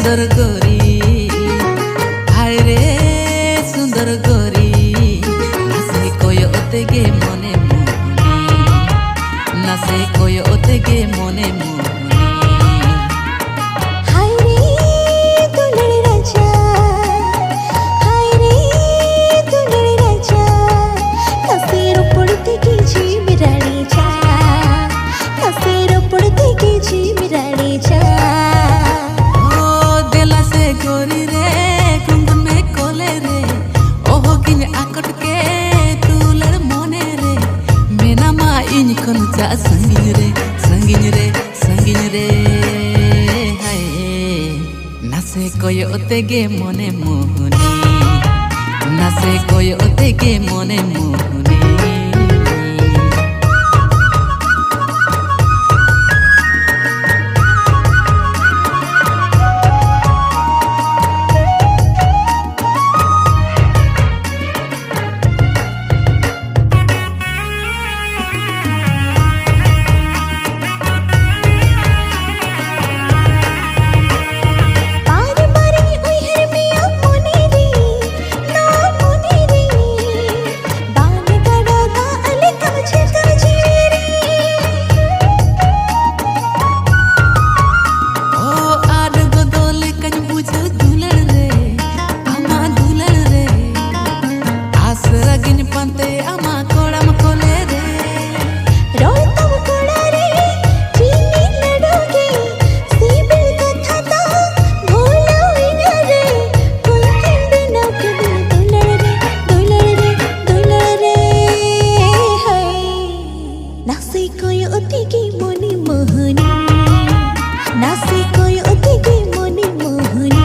सुंदर गोरी हाय रे सुंदर गोरी नासे कोयोते गे मने मोहनी नासे कोयोते गे मने मोहनी हाय रे दुलड़ राजा हाय रे दुलड़ राजा कसेरो पड़ते की जी बिराड़ी जा कसेरो पड़ते की जी बिराड़ी जा गोरी रे कुंदन में कोले रे ओहो किन आकट के तुलर मोने रे मेना मा इन खन जा संगिन रे हाय नासे कोयोते गे मने मोहनी नासे कोयोते गे मने मोहनी नासे कोयोते गे मने मोहनी नासे कोयोते गे मने मोहनी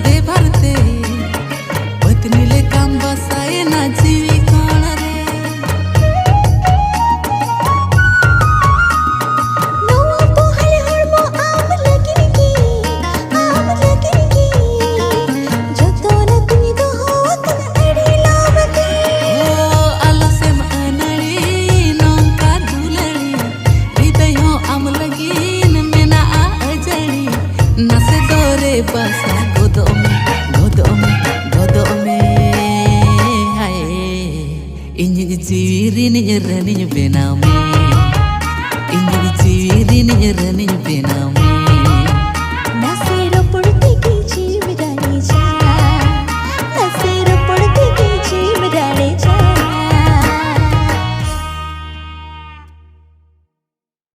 बेभरते पत्नी ले काम बसाए ना जीवी कौन रे नवा पोहल हरमो आम लगिन की जतो न तुनी दो तन अड़ी लावते ओ आलो से मनड़ी नौका दुलड़ी हृदय आम लगिन मेना आ अजड़ी नसे दोरे बसा गोदो में हाय इन्हीं जीविरी नहीं रहनी बेना में इन्हीं जीविरी नहीं रहनी बेना